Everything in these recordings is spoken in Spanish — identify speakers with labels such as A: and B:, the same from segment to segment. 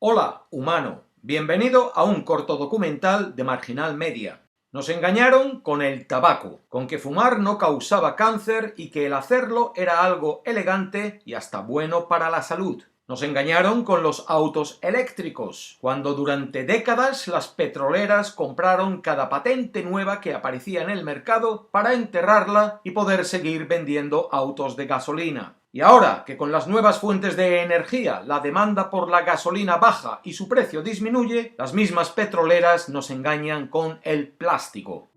A: Hola, humano. Bienvenido a un corto documental de Marginal Media. Nos engañaron con el tabaco, con que fumar no causaba cáncer y que el hacerlo era algo elegante y hasta bueno para la salud. Nos engañaron con los autos eléctricos, cuando durante décadas las petroleras compraron cada patente nueva que aparecía en el mercado para enterrarla y poder seguir vendiendo autos de gasolina. Y ahora que con las nuevas fuentes de energía la demanda por la gasolina baja y su precio disminuye, las mismas petroleras nos engañan con el plástico.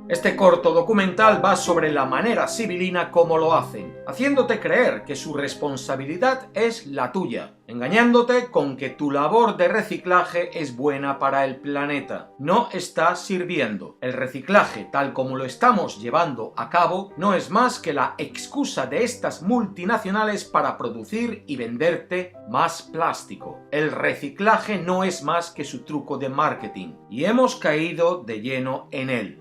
A: Este corto documental va sobre la manera sibilina como lo hacen, haciéndote creer que su responsabilidad es la tuya, engañándote con que tu labor de reciclaje es buena para el planeta. No está sirviendo. El reciclaje, tal como lo estamos llevando a cabo, no es más que la excusa de estas multinacionales para producir y venderte más plástico. El reciclaje no es más que su truco de marketing, y hemos caído de lleno en él.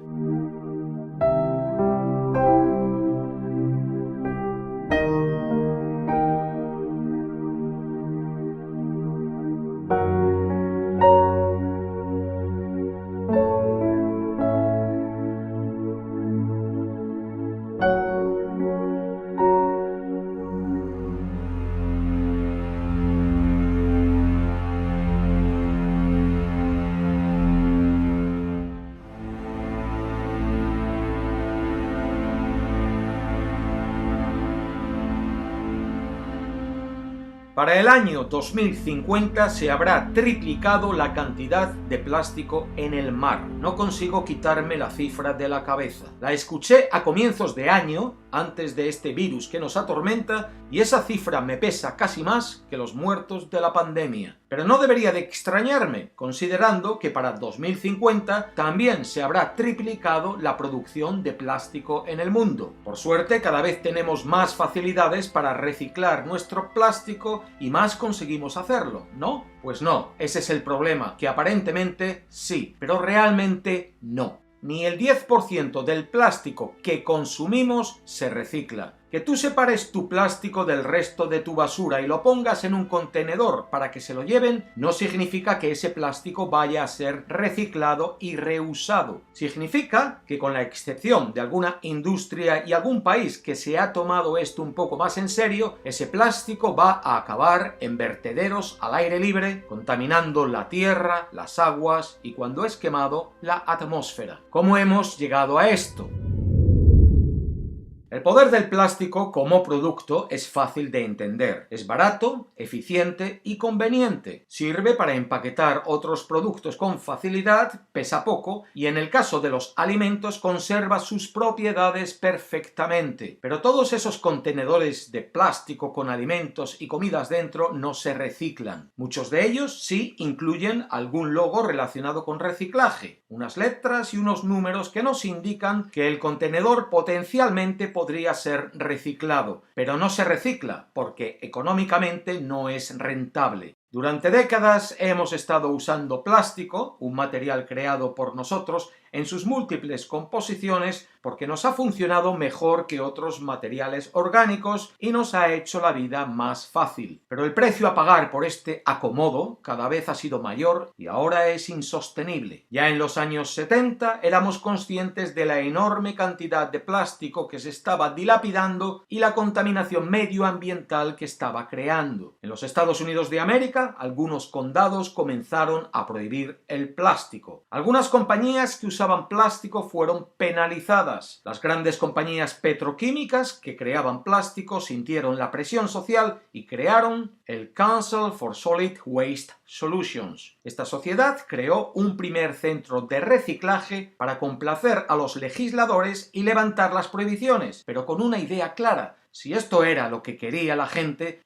A: Para el año 2050 se habrá triplicado la cantidad de plástico en el mar. No consigo quitarme la cifra de la cabeza. La escuché a comienzos de año, antes de este virus que nos atormenta, y esa cifra me pesa casi más que los muertos de la pandemia. Pero no debería de extrañarme, considerando que para 2050 también se habrá triplicado la producción de plástico en el mundo. Por suerte, cada vez tenemos más facilidades para reciclar nuestro plástico y más conseguimos hacerlo, ¿no? Pues no, ese es el problema, que aparentemente sí, pero realmente no. Ni el 10% del plástico que consumimos se recicla. Que tú separes tu plástico del resto de tu basura y lo pongas en un contenedor para que se lo lleven, no significa que ese plástico vaya a ser reciclado y reusado. Significa que, con la excepción de alguna industria y algún país que se ha tomado esto un poco más en serio, ese plástico va a acabar en vertederos al aire libre, contaminando la tierra, las aguas y, cuando es quemado, la atmósfera. ¿Cómo hemos llegado a esto? El poder del plástico como producto es fácil de entender. Es barato, eficiente y conveniente. Sirve para empaquetar otros productos con facilidad, pesa poco y, en el caso de los alimentos, conserva sus propiedades perfectamente. Pero todos esos contenedores de plástico con alimentos y comidas dentro no se reciclan. Muchos de ellos sí incluyen algún logo relacionado con reciclaje, unas letras y unos números que nos indican que el contenedor potencialmente podría ser reciclado, pero no se recicla porque económicamente no es rentable. Durante décadas hemos estado usando plástico, un material creado por nosotros, en sus múltiples composiciones porque nos ha funcionado mejor que otros materiales orgánicos y nos ha hecho la vida más fácil. Pero el precio a pagar por este acomodo cada vez ha sido mayor y ahora es insostenible. Ya en los años 70 éramos conscientes de la enorme cantidad de plástico que se estaba dilapidando y la contaminación medioambiental que estaba creando. En los Estados Unidos de América, algunos condados comenzaron a prohibir el plástico. Algunas compañías que usaban plástico fueron penalizadas. Las grandes compañías petroquímicas que creaban plástico sintieron la presión social y crearon el Council for Solid Waste Solutions. Esta sociedad creó un primer centro de reciclaje para complacer a los legisladores y levantar las prohibiciones, pero con una idea clara: si esto era lo que quería la gente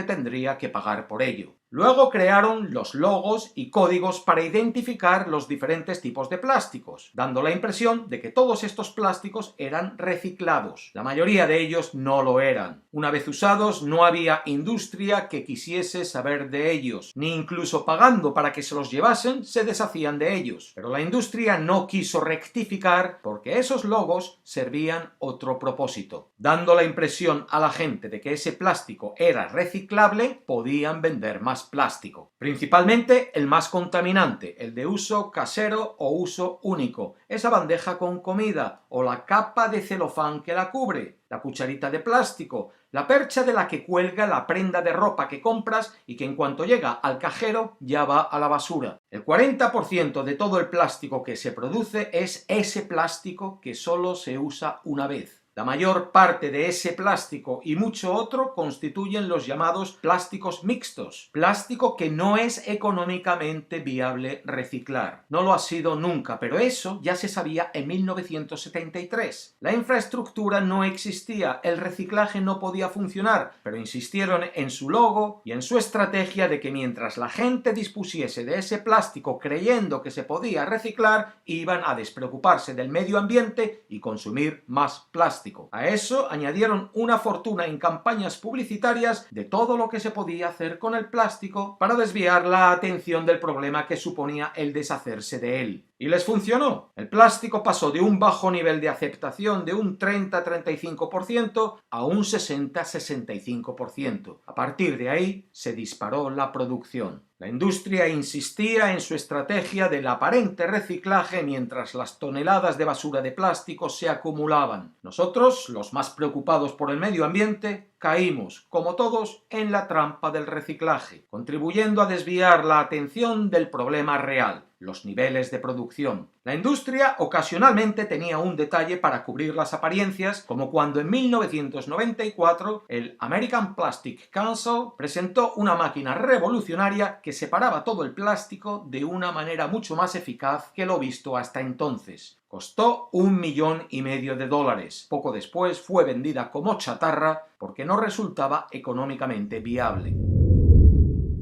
A: tendría que pagar por ello. Luego crearon los logos y códigos para identificar los diferentes tipos de plásticos, dando la impresión de que todos estos plásticos eran reciclados. La mayoría de ellos no lo eran. Una vez usados, no había industria que quisiese saber de ellos, ni incluso pagando para que se los llevasen, se deshacían de ellos. Pero la industria no quiso rectificar porque esos logos servían otro propósito. Dando la impresión a la gente de que ese plástico era reciclable, podían vender más plástico. Principalmente el más contaminante, el de uso casero o uso único, esa bandeja con comida o la capa de celofán que la cubre, la cucharita de plástico, la percha de la que cuelga la prenda de ropa que compras y que en cuanto llega al cajero ya va a la basura. El 40% de todo el plástico que se produce es ese plástico que solo se usa una vez. La mayor parte de ese plástico y mucho otro constituyen los llamados plásticos mixtos, plástico que no es económicamente viable reciclar. No lo ha sido nunca, pero eso ya se sabía en 1973. La infraestructura no existía, el reciclaje no podía funcionar, pero insistieron en su logo y en su estrategia de que mientras la gente dispusiese de ese plástico creyendo que se podía reciclar, iban a despreocuparse del medio ambiente y consumir más plástico. A eso añadieron una fortuna en campañas publicitarias de todo lo que se podía hacer con el plástico para desviar la atención del problema que suponía el deshacerse de él. Y les funcionó. El plástico pasó de un bajo nivel de aceptación de un 30-35% a un 60-65%. A partir de ahí se disparó la producción. La industria insistía en su estrategia del aparente reciclaje mientras las toneladas de basura de plástico se acumulaban. Nosotros, los más preocupados por el medio ambiente, caímos, como todos, en la trampa del reciclaje, contribuyendo a desviar la atención del problema real, los niveles de producción. La industria ocasionalmente tenía un detalle para cubrir las apariencias, como cuando en 1994 el American Plastic Council presentó una máquina revolucionaria que separaba todo el plástico de una manera mucho más eficaz que lo visto hasta entonces. Costó $1,500,000. Poco después fue vendida como chatarra porque no resultaba económicamente viable.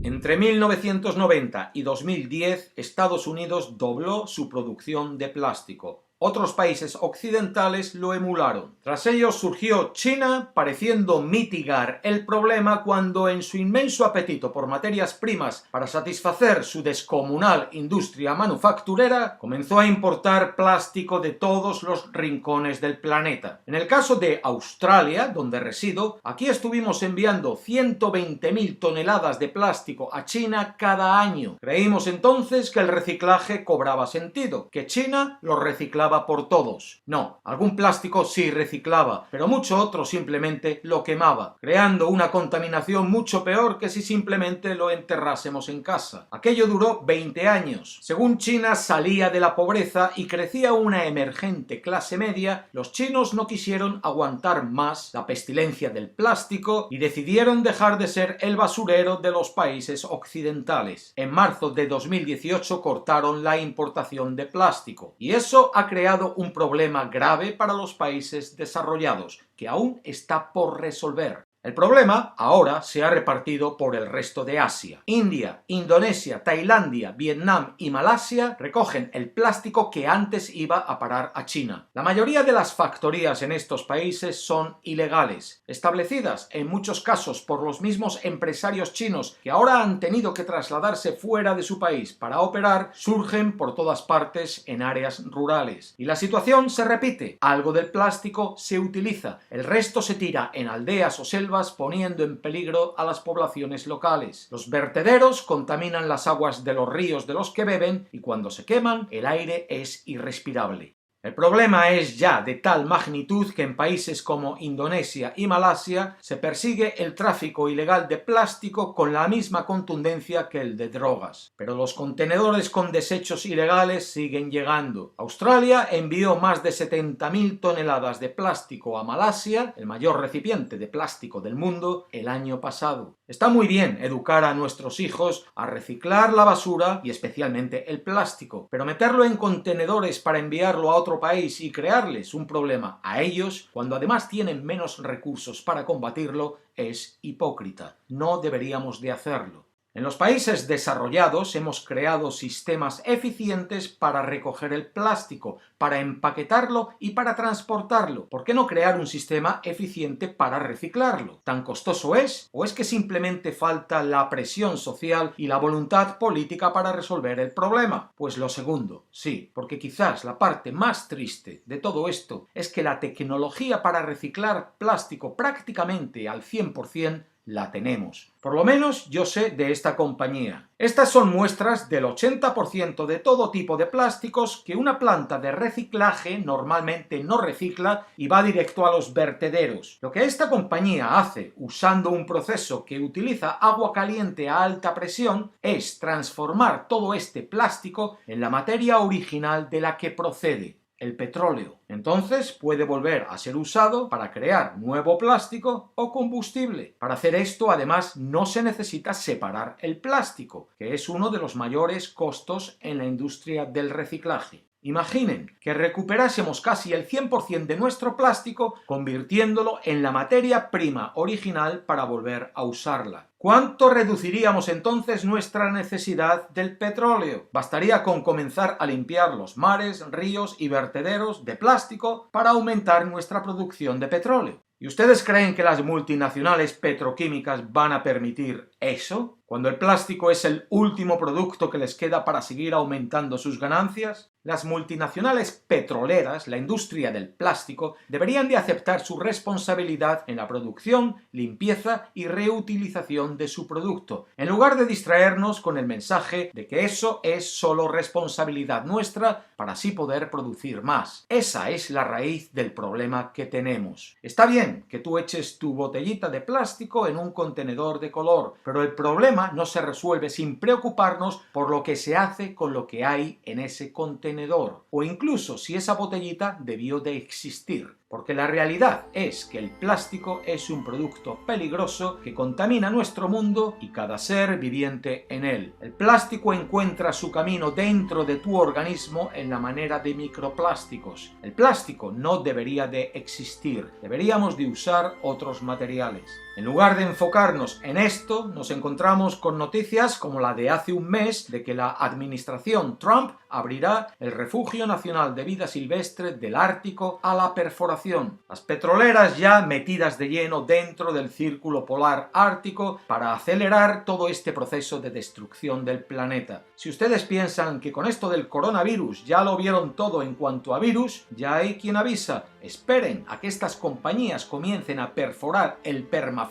A: Entre 1990 y 2010, Estados Unidos dobló su producción de plástico. Otros países occidentales lo emularon. Tras ello surgió China, pareciendo mitigar el problema cuando en su inmenso apetito por materias primas para satisfacer su descomunal industria manufacturera, comenzó a importar plástico de todos los rincones del planeta. En el caso de Australia, donde resido, aquí estuvimos enviando 120.000 toneladas de plástico a China cada año. Creímos entonces que el reciclaje cobraba sentido, que China lo reciclaba por todos. No, algún plástico sí reciclaba, pero mucho otro simplemente lo quemaba, creando una contaminación mucho peor que si simplemente lo enterrásemos en casa. Aquello duró 20 años. Según China salía de la pobreza y crecía una emergente clase media, los chinos no quisieron aguantar más la pestilencia del plástico y decidieron dejar de ser el basurero de los países occidentales. En marzo de 2018 cortaron la importación de plástico y eso ha creado un problema grave para los países desarrollados, que aún está por resolver. El problema ahora se ha repartido por el resto de Asia. India, Indonesia, Tailandia, Vietnam y Malasia recogen el plástico que antes iba a parar a China. La mayoría de las factorías en estos países son ilegales, establecidas en muchos casos por los mismos empresarios chinos que ahora han tenido que trasladarse fuera de su país para operar, surgen por todas partes en áreas rurales. Y la situación se repite. Algo del plástico se utiliza, el resto se tira en aldeas o selvas poniendo en peligro a las poblaciones locales. Los vertederos contaminan las aguas de los ríos de los que beben y cuando se queman el aire es irrespirable. El problema es ya de tal magnitud que en países como Indonesia y Malasia se persigue el tráfico ilegal de plástico con la misma contundencia que el de drogas. Pero los contenedores con desechos ilegales siguen llegando. Australia envió más de 70.000 toneladas de plástico a Malasia, el mayor recipiente de plástico del mundo, el año pasado. Está muy bien educar a nuestros hijos a reciclar la basura y especialmente el plástico, pero meterlo en contenedores para enviarlo a otro país y crearles un problema a ellos, cuando además tienen menos recursos para combatirlo, es hipócrita. No deberíamos de hacerlo. En los países desarrollados hemos creado sistemas eficientes para recoger el plástico, para empaquetarlo y para transportarlo. ¿Por qué no crear un sistema eficiente para reciclarlo? ¿Tan costoso es? ¿O es que simplemente falta la presión social y la voluntad política para resolver el problema? Pues lo segundo, sí, porque quizás la parte más triste de todo esto es que la tecnología para reciclar plástico prácticamente al 100% la tenemos. Por lo menos yo sé de esta compañía. Estas son muestras del 80% de todo tipo de plásticos que una planta de reciclaje normalmente no recicla y va directo a los vertederos. Lo que esta compañía hace usando un proceso que utiliza agua caliente a alta presión es transformar todo este plástico en la materia original de la que procede, el petróleo. Entonces puede volver a ser usado para crear nuevo plástico o combustible. Para hacer esto, además, no se necesita separar el plástico, que es uno de los mayores costos en la industria del reciclaje. Imaginen que recuperásemos casi el 100% de nuestro plástico convirtiéndolo en la materia prima original para volver a usarla. ¿Cuánto reduciríamos entonces nuestra necesidad del petróleo? Bastaría con comenzar a limpiar los mares, ríos y vertederos de plástico para aumentar nuestra producción de petróleo. ¿Y ustedes creen que las multinacionales petroquímicas van a permitir eso? Cuando el plástico es el último producto que les queda para seguir aumentando sus ganancias, las multinacionales petroleras, la industria del plástico, deberían de aceptar su responsabilidad en la producción, limpieza y reutilización de su producto, en lugar de distraernos con el mensaje de que eso es solo responsabilidad nuestra para así poder producir más. Esa es la raíz del problema que tenemos. Está bien que tú eches tu botellita de plástico en un contenedor de color, pero el problema no se resuelve sin preocuparnos por lo que se hace con lo que hay en ese contenedor, o incluso si esa botellita debió de existir. Porque la realidad es que el plástico es un producto peligroso que contamina nuestro mundo y cada ser viviente en él. El plástico encuentra su camino dentro de tu organismo en la manera de microplásticos. El plástico no debería de existir, deberíamos de usar otros materiales. En lugar de enfocarnos en esto, nos encontramos con noticias como la de hace un mes de que la administración Trump abrirá el Refugio Nacional de Vida Silvestre del Ártico a la perforación. Las petroleras ya metidas de lleno dentro del círculo polar ártico para acelerar todo este proceso de destrucción del planeta. Si ustedes piensan que con esto del coronavirus ya lo vieron todo en cuanto a virus, ya hay quien avisa. Esperen a que estas compañías comiencen a perforar el permafrost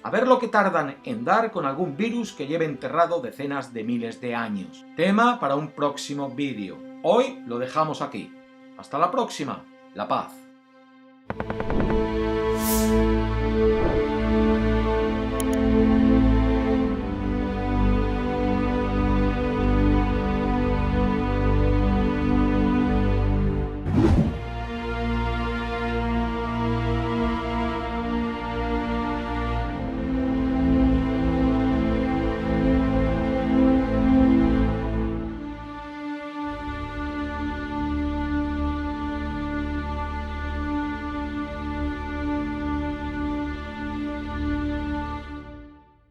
A: a ver lo que tardan en dar con algún virus que lleve enterrado decenas de miles de años. Tema para un próximo vídeo. Hoy lo dejamos aquí. Hasta la próxima. La paz.